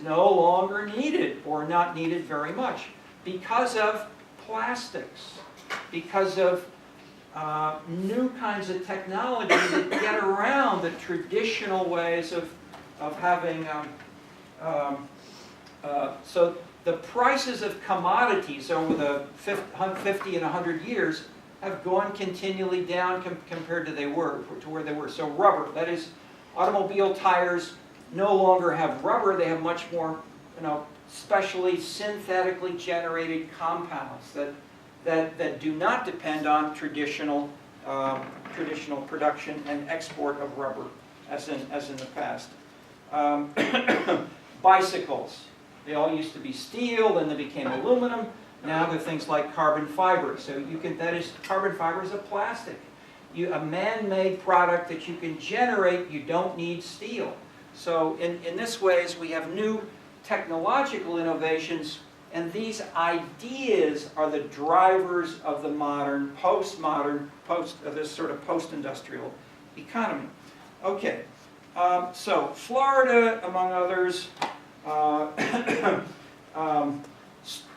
is no longer needed, or not needed very much, because of plastics, because of new kinds of technology that get around the traditional ways of having. So the prices of commodities over the 50 and 100 years have gone continually down compared to where they were. So rubber, that is, automobile tires no longer have rubber. They have much more, specially synthetically generated compounds that do not depend on traditional production and export of rubber, as in the past. Bicycles, they all used to be steel, then they became aluminum. Now they're things like carbon fiber. So carbon fiber is a plastic. A man-made product that you can generate. You don't need steel. So in this ways, we have new technological innovations, and these ideas are the drivers of the modern, this sort of post-industrial economy. Okay, so Florida, among others,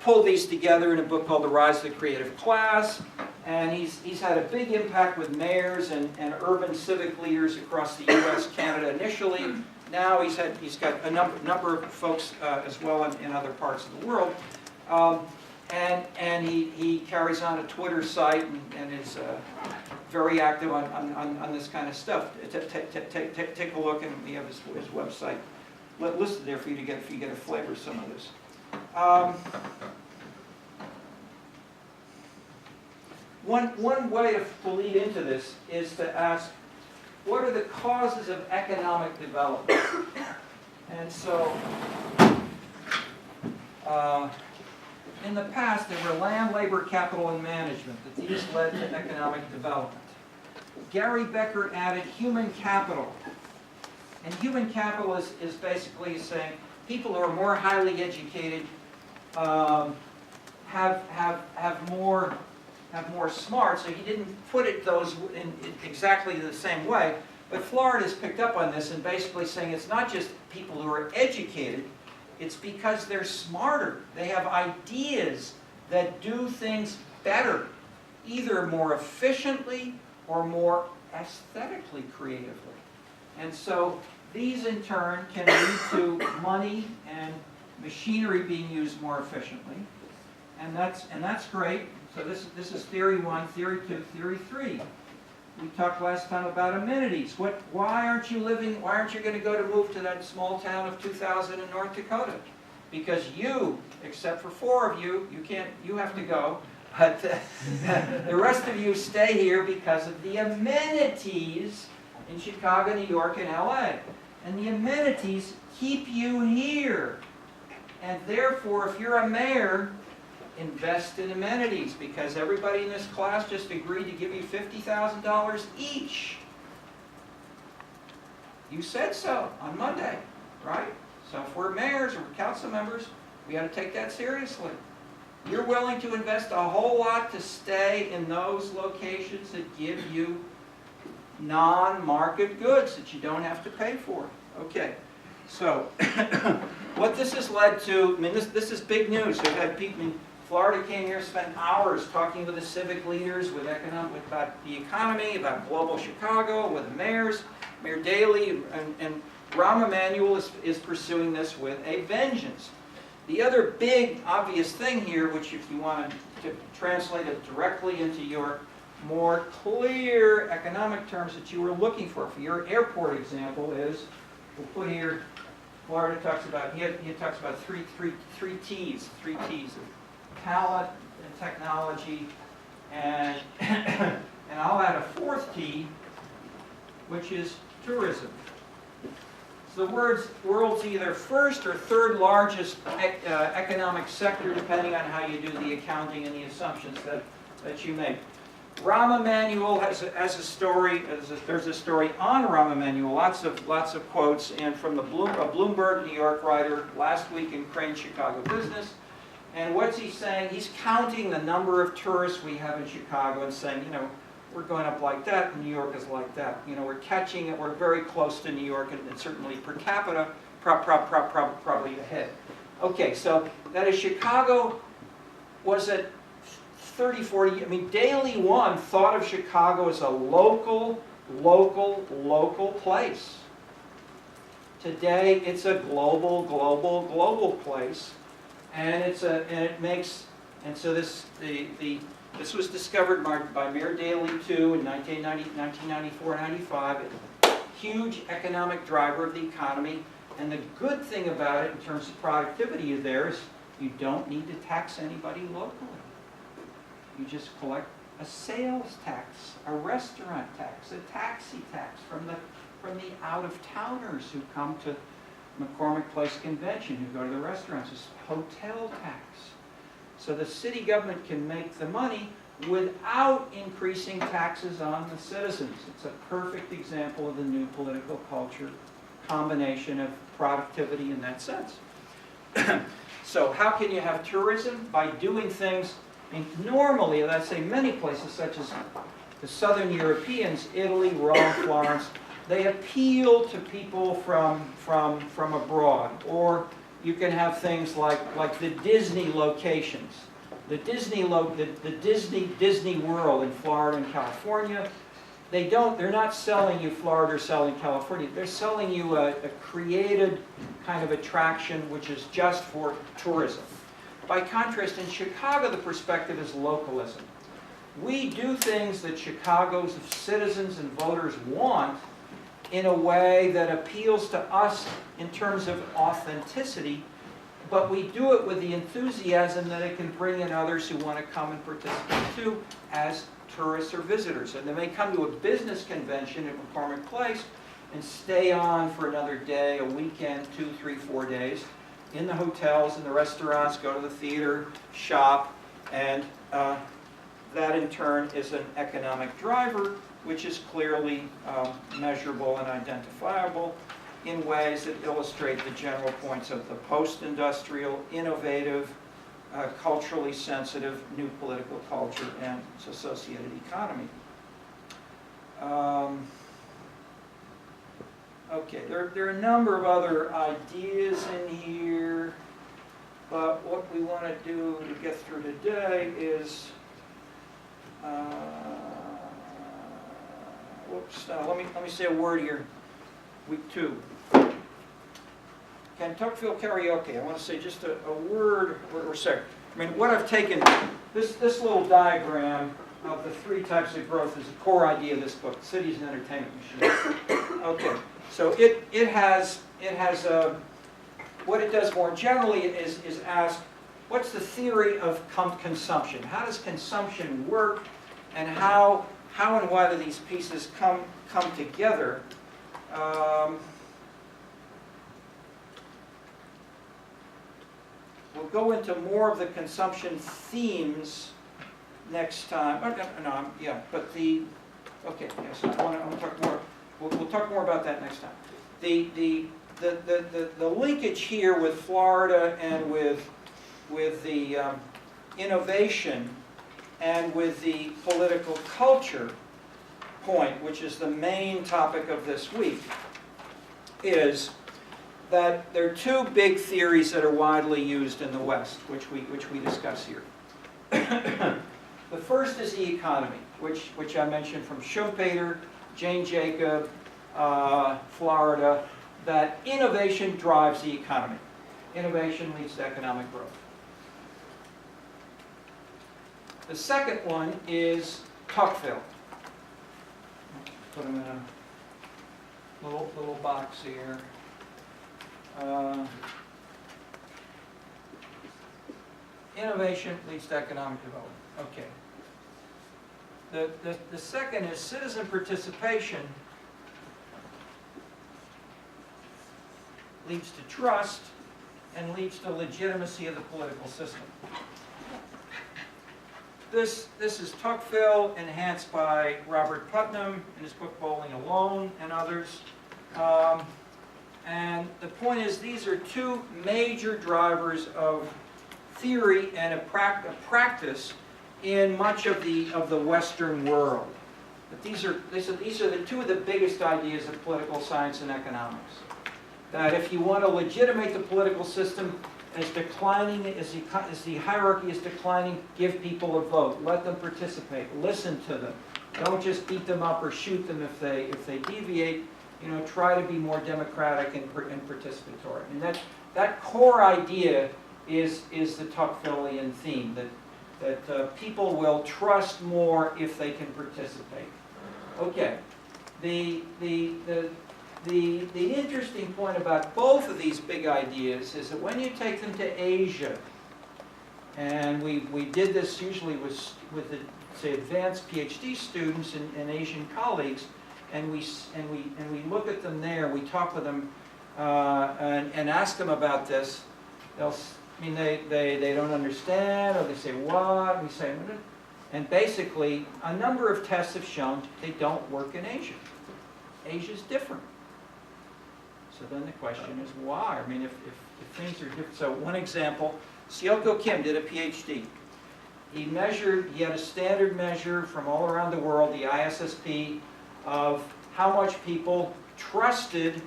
pulled these together in a book called The Rise of the Creative Class, and he's had a big impact with mayors and urban civic leaders across the U.S., Canada initially. Now he's got a number of folks as well in other parts of the world, and he carries on a Twitter site and is very active on this kind of stuff. Take a look, and we have his website listed there for you to get a flavor of some of this. One way to lead into this is to ask, what are the causes of economic development? And so, in the past, there were land, labor, capital, and management, that these led to economic development. Gary Becker added human capital. And human capital is basically saying people who are more highly educated have more smart. So he didn't put it those in exactly the same way. But Florida's picked up on this and basically saying it's not just people who are educated, it's because they're smarter. They have ideas that do things better, either more efficiently or more aesthetically creatively. And so these in turn can lead to money and machinery being used more efficiently. And that's great. So this is theory 1, theory 2, theory 3. We talked last time about amenities. Why aren't you going to move to that small town of 2,000 in North Dakota? Because you, except for 4 of you, you have to go. But the rest of you stay here because of the amenities in Chicago, New York, and LA. And the amenities keep you here. And therefore, if you're a mayor, invest in amenities, because everybody in this class just agreed to give you $50,000 each. You said so on Monday, right? So if we're mayors or council members, we got to take that seriously. You're willing to invest a whole lot to stay in those locations that give you non-market goods that you don't have to pay for. Okay, so what this has led to, I mean, this is big news. We've had people, Florida came here, spent hours talking with the civic leaders, about the economy, about global Chicago, with the mayors, Mayor Daley, and Rahm Emanuel is pursuing this with a vengeance. The other big obvious thing here, which if you want to translate it directly into your more clear economic terms that you were looking for your airport example is, we'll put here, Florida talks about, he talks about three T's of talent and technology, and I'll add a 4th T, which is tourism. So the world's either first or third largest economic sector, depending on how you do the accounting and the assumptions that you make. Rahm Emanuel has a story. There's a story on Rahm Emanuel. Lots of quotes, and from a Bloomberg New York writer last week in Crain Chicago Business. And what's he saying? He's counting the number of tourists we have in Chicago and saying, we're going up like that, and New York is like that. We're catching it. We're very close to New York, and certainly per capita probably ahead. Okay, so that is Chicago was at 30, 40, I mean, Daily One thought of Chicago as a local place. Today, it's a global place, and so this was discovered by Mayor Daley too in 1994, 95. A huge economic driver of the economy, and the good thing about it in terms of productivity there is you don't need to tax anybody locally. You just collect a sales tax, a restaurant tax, a taxi tax from the out-of-towners who come to McCormick Place Convention, who go to the restaurants. It's hotel tax. So the city government can make the money without increasing taxes on the citizens. It's a perfect example of the new political culture combination of productivity in that sense. So how can you have tourism? By doing things, and normally, as I say, many places such as the Southern Europeans, Italy, Rome, Florence, they appeal to people from abroad. Or you can have things like the Disney locations. The Disney World in Florida and California, they're not selling you Florida or selling California. They're selling you a created kind of attraction which is just for tourism. By contrast, in Chicago, the perspective is localism. We do things that Chicago's citizens and voters want in a way that appeals to us in terms of authenticity, but we do it with the enthusiasm that it can bring in others who want to come and participate too as tourists or visitors. And they may come to a business convention at McCormick Place and stay on for another day, a weekend, 2, 3, 4 days, in the hotels, in the restaurants, go to the theater, shop, and that in turn is an economic driver, which is clearly measurable and identifiable in ways that illustrate the general points of the post-industrial, innovative, culturally sensitive, new political culture and its associated economy. Okay, there are a number of other ideas in here, but what we want to do to get through today is, let me say a word here. Week 2. Kentuckyville karaoke. I want to say just a word or second. I mean, what I've taken, this little diagram of the 3 types of growth is the core idea of this book. The City is an Entertainment Machine. Okay, so it has what it does more generally is ask, what's the theory of consumption? How does consumption work, and how and why do these pieces come together? We'll go into more of the consumption themes next time. Yes, I want to talk more. We'll talk more about that next time. The linkage here with Florida and with the innovation and with the political culture point, which is the main topic of this week, is that there are 2 big theories that are widely used in the West, which we discuss here. The first is the economy, which I mentioned from Schumpeter, Jane Jacob, Florida, that innovation drives the economy. Innovation leads to economic growth. The second one is Tocqueville. Put them in a little box here. Innovation leads to economic development. Okay. The second is citizen participation leads to trust and leads to legitimacy of the political system. This is Tocqueville, enhanced by Robert Putnam in his book Bowling Alone and others. And the point is, these are 2 major drivers of theory and a practice in much of the Western world. But these are the 2 of the biggest ideas of political science and economics. that if you want to legitimate the political system as declining, as the hierarchy is declining, give people a vote. Let them participate. Listen to them. Don't just beat them up or shoot them if they deviate. You know, try to be more democratic and participatory. And that core idea is the Tocquevillian theme, that people will trust more if they can participate. Okay. The interesting point about both of these big ideas is that when you take them to Asia, and we did this usually with the, say, advanced PhD students and Asian colleagues, and we look at them there, we talk with them and ask them about this. They don't understand, or they say what? We say, and basically a number of tests have shown they don't work in Asia. Asia's different. So then the question is why? I mean, if things are different. So one example, Seok-Go Kim did a PhD. He had a standard measure from all around the world, the ISSP, of how much people trusted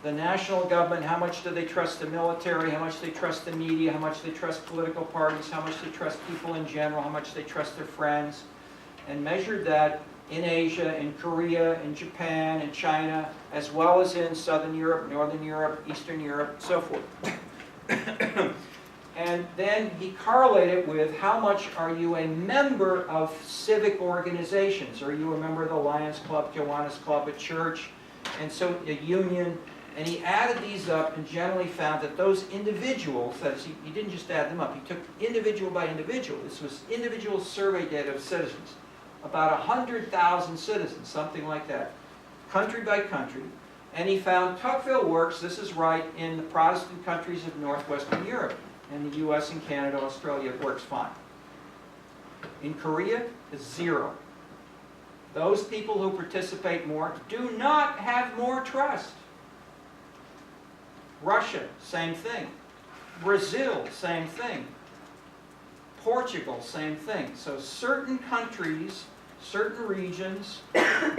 the national government, how much do they trust the military, how much they trust the media, how much they trust political parties, how much they trust people in general, how much they trust their friends, and measured that in Asia, in Korea, in Japan, in China, as well as in Southern Europe, Northern Europe, Eastern Europe, so forth. And then he correlated with how much are you a member of civic organizations? Are you a member of the Lions Club, Kiwanis Club, a church, and so a union? And he added these up and generally found that those individuals, that is, he didn't just add them up, he took individual by individual. This was individual survey data of citizens. About 100,000 citizens, something like that, country by country. And he found Tocqueville works, this is right, in the Protestant countries of Northwestern Europe. In the US and Canada, Australia, it works fine. In Korea, it's 0. Those people who participate more do not have more trust. Russia, same thing. Brazil, same thing. Portugal, same thing. So certain countries, certain regions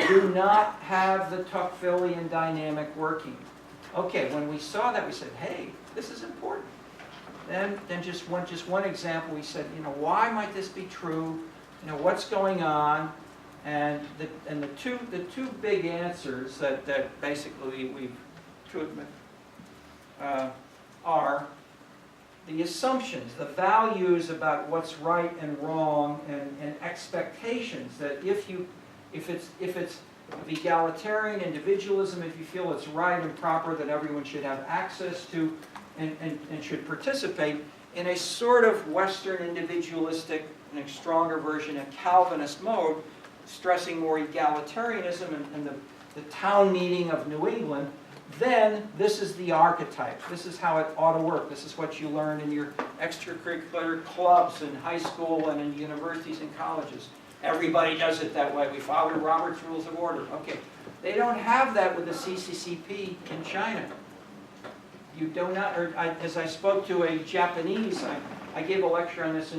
do not have the Tocquevillian dynamic working. Okay, when we saw that, we said, hey, this is important. Then just one example, we said, you know, why might this be true? You know, what's going on? And the two big answers that basically we've are the assumptions, the values about what's right and wrong, and expectations that if it's egalitarian individualism, if you feel it's right and proper that everyone should have access to and should participate in a sort of Western individualistic, and a stronger version, a Calvinist mode, stressing more egalitarianism and the town meeting of New England, then this is the archetype. This is how it ought to work. This is what you learn in your extracurricular clubs in high school and in universities and colleges. Everybody does it that way. We follow Robert's Rules of Order. Okay. They don't have that with the CCCP in China. You do not, as I spoke to a Japanese, I gave a lecture on this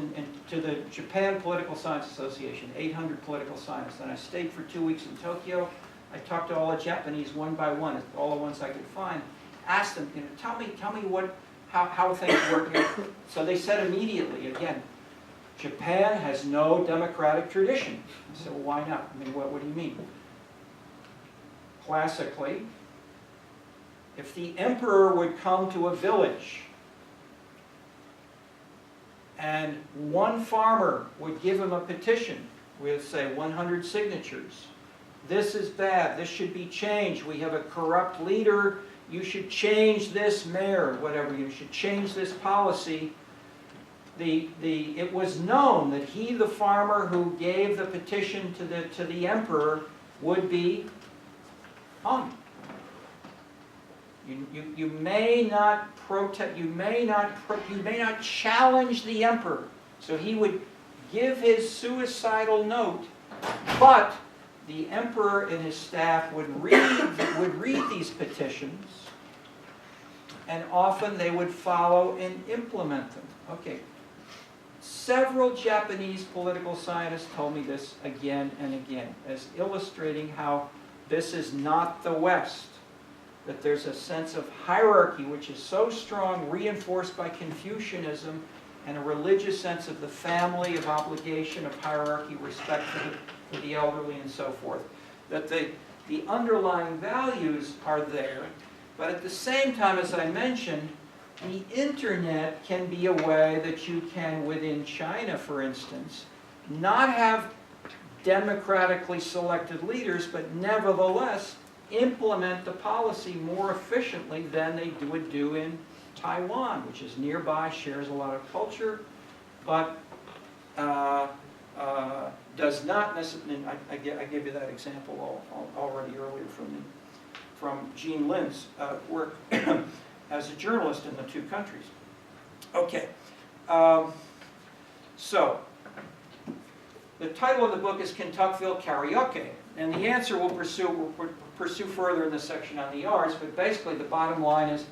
to the Japan Political Science Association, 800 political scientists, and I stayed for 2 weeks in Tokyo. I talked to all the Japanese one by one, all the ones I could find, asked them, you know, tell me how things work here. So they said immediately, again, Japan has no democratic tradition. I said, well, why not? I mean, what do you mean? Classically, if the emperor would come to a village and one farmer would give him a petition with, say, 100 signatures, this is bad, this should be changed, we have a corrupt leader, you should change this mayor, whatever, you should change this policy. It was known that he, the farmer who gave the petition to the emperor, would be hung. You may not protest, you may not challenge the emperor. So he would give his suicidal note, but the emperor and his staff would read these petitions, and often they would follow and implement them. Okay. Several Japanese political scientists told me this again and again, as illustrating how this is not the West. that there's a sense of hierarchy which is so strong, reinforced by Confucianism, and a religious sense of the family, of obligation, of hierarchy, respect for the elderly, and so forth. That the underlying values are there, but at the same time, as I mentioned, the internet can be a way that you can, within China, for instance, not have democratically selected leaders, but nevertheless implement the policy more efficiently than they would do in Taiwan, which is nearby, shares a lot of culture, but does not necessarily. I gave you that example already earlier from Jean Lin's work as a journalist in the two countries. Okay, so the title of the book is Kentuckville Karaoke, and the answer we'll pursue further in this section on the arts, but basically the bottom line is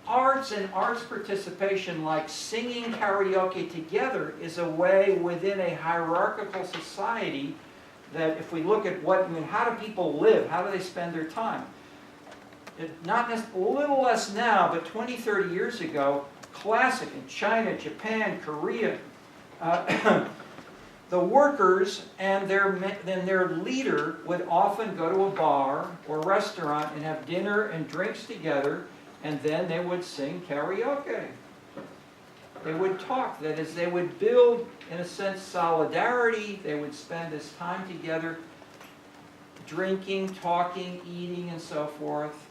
arts and arts participation, like singing karaoke together, is a way within a hierarchical society that if we look at how do people live, how do they spend their time? A little less now, but 20, 30 years ago, classic in China, Japan, Korea, the workers and their leader would often go to a bar or restaurant and have dinner and drinks together, and then they would sing karaoke. They would talk. That is, they would build, in a sense, solidarity. They would spend this time together, drinking, talking, eating, and so forth.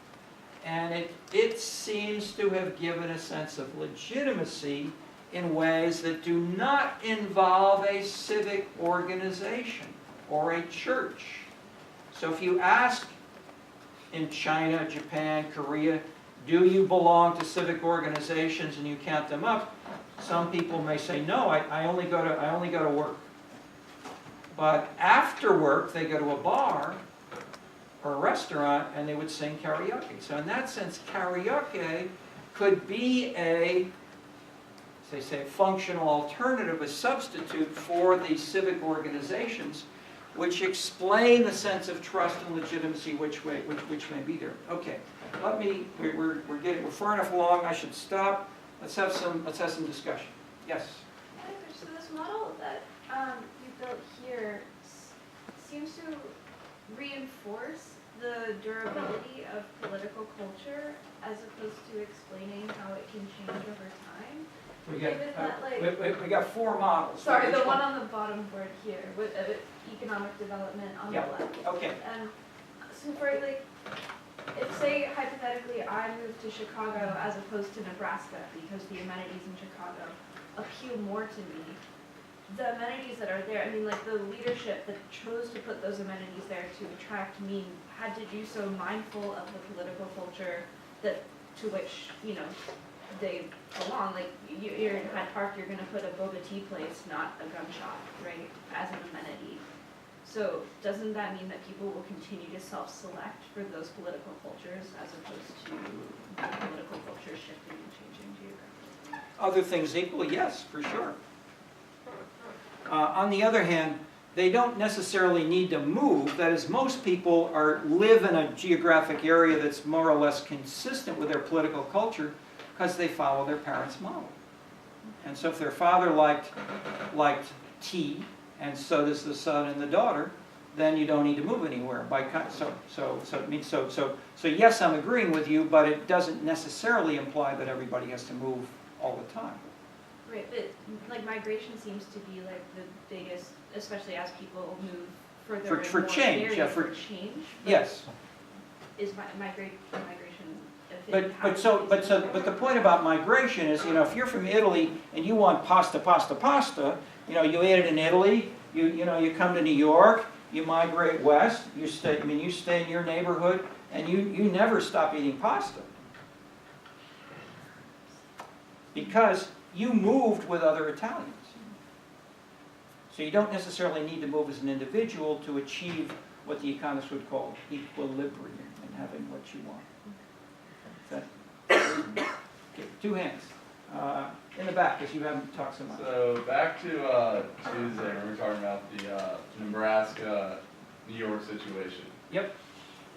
And it seems to have given a sense of legitimacy in ways that do not involve a civic organization or a church. So if you ask in China, Japan, Korea, do you belong to civic organizations, and you count them up, some people may say, no, I only go to work. But after work, they go to a bar or a restaurant, and they would sing karaoke. So in that sense, karaoke could be a, as they say, a functional alternative, a substitute for the civic organizations, which explain the sense of trust and legitimacy which may be there. Okay, we're far enough along. I should stop. Let's have some discussion. Yes. So this model that you built here seems to reinforce the durability of political culture as opposed to explaining how it can change over time. We got four models. Sorry, the one on the bottom board here with economic development on the left. Okay. And so for if say hypothetically I moved to Chicago as opposed to Nebraska because the amenities in Chicago appeal more to me, the amenities that are there, I mean, like the leadership that chose to put those amenities there to attract me had to do so mindful of the political culture that to which, they belong. Like you're in Hyde Park, you're going to put a boba tea place, not a gun shop, right, as an amenity. So doesn't that mean that people will continue to self-select for those political cultures as opposed to the political culture shifting and changing geographically? Other things equal, yes, for sure. On the other hand, they don't necessarily need to move. That is, most people live in a geographic area that's more or less consistent with their political culture because they follow their parents' model. And so if their father liked tea, and so does the son and the daughter, then you don't need to move anywhere. So yes, I'm agreeing with you, but it doesn't necessarily imply that everybody has to move all the time. Right, but like migration seems to be like the biggest, especially as people move further for change, yeah, for change. Yes. Is migration? But the point about migration is, if you're from Italy and you want pasta, you ate it in Italy. You come to New York, you migrate west. You stay in your neighborhood, and you never stop eating pasta because you moved with other Italians. So you don't necessarily need to move as an individual to achieve what the economists would call equilibrium in having what you want. Okay, two hands. In the back, because you haven't talked so much. So back to Tuesday, where we were talking about the Nebraska, New York situation. Yep.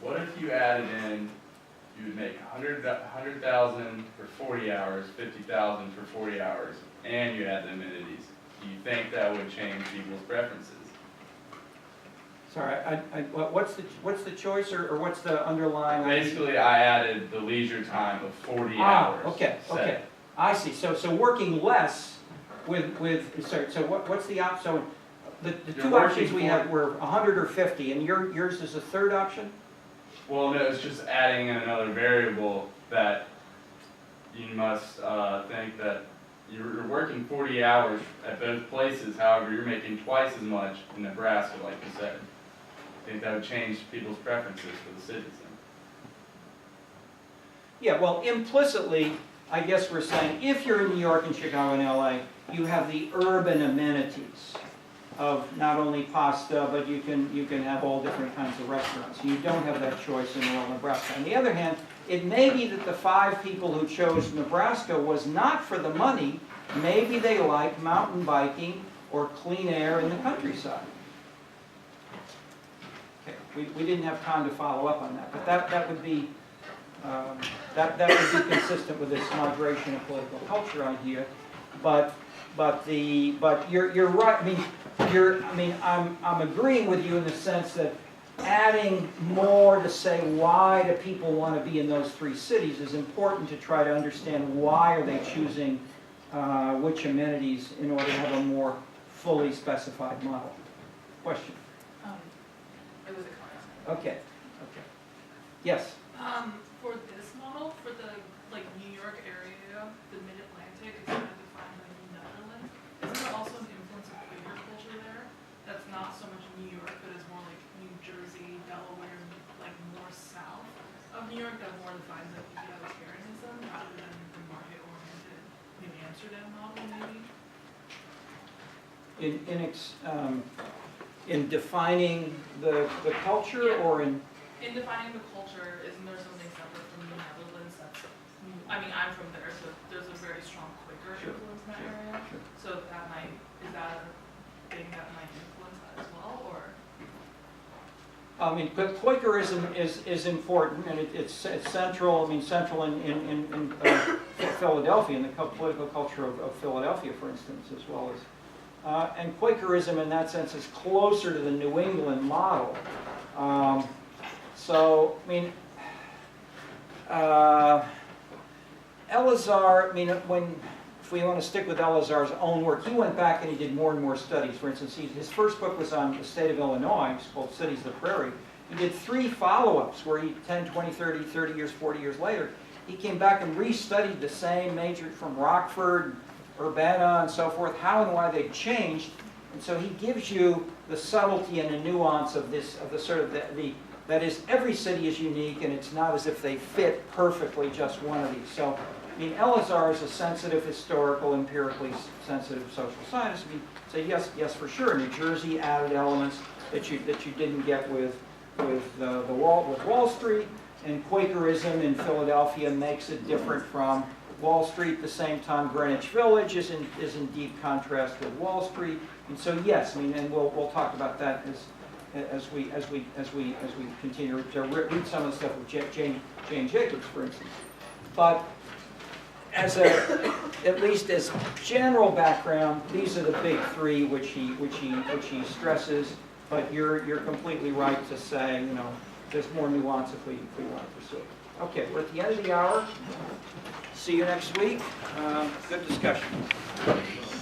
What if you added in you would make 100,000 for 40 hours, 50,000 for 40 hours, and you add the amenities. Do you think that would change people's preferences? Sorry, what's the choice or what's the underlying? Basically, I added the leisure time of 40 Ah, hours. okay, set. okay. I see. So working less sorry, so what's the so the You're two working options we for- had were 100 or 50, and yours is the third option? Well, no, it's just adding in another variable that you must think that you're working 40 hours at both places. However, you're making twice as much in Nebraska, like you said. I think that would change people's preferences for the citizen. Yeah, well, implicitly, I guess we're saying if you're in New York and Chicago and LA, you have the urban amenities of not only pasta, but you can have all different kinds of restaurants. You don't have that choice in rural Nebraska. On the other hand, it may be that the 5 people who chose Nebraska was not for the money. Maybe they like mountain biking or clean air in the countryside. Okay, we didn't have time to follow up on that, but that would be that would be consistent with this migration of political culture idea. But you're right. I mean, I'm agreeing with you in the sense that adding more to say why do people want to be in those 3 cities is important to try to understand why are they choosing which amenities in order to have a more fully specified model. Question? It was a comment. Okay. Yes. For this model, for the New York area, the Mid-Atlantic is kind of defined by New Netherlands. Isn't there also an influence of Quaker culture there? That's not so much New York, but is more like New Jersey, Delaware, like more south of New York that more defines like egalitarianism rather than the market-oriented New Amsterdam model, maybe? In defining the culture Yeah. or in In defining the culture, isn't there something separate from the Netherlands that's, I mean, I'm from there, so there's a very strong Quaker Sure, influence in that sure, area. sure. So is that a thing that might influence that as well, or? I mean, but Quakerism is important, and it's central. I mean, central in Philadelphia, in the political culture of Philadelphia, for instance, as well as. And Quakerism, in that sense, is closer to the New England model. So, I mean, Elazar. I mean, if we want to stick with Elazar's own work, he went back and he did more and more studies. For instance, his first book was on the state of Illinois. It's called Cities of the Prairie. He did 3 follow-ups where he, 10, 20, 30, 30 years, 40 years later, he came back and restudied the same major from Rockford, Urbana, and so forth, how and why they changed. And so he gives you the subtlety and the nuance of this, of the sort of that is, every city is unique, and it's not as if they fit perfectly just one of these. So, I mean, Elazar is a sensitive, historical, empirically sensitive social scientist. I mean, say yes, for sure. New Jersey added elements that you didn't get with Wall Street, and Quakerism in Philadelphia makes it different from Wall Street. At the same time, Greenwich Village is in deep contrast with Wall Street. And so yes, I mean, and we'll talk about that as we continue to read some of the stuff with Jane Jacobs, for instance. But as at least as general background, these are the big 3 which he stresses. But you're completely right to say, you know, there's more nuance if we want to pursue it. Okay, we're at the end of the hour. See you next week. Good discussion.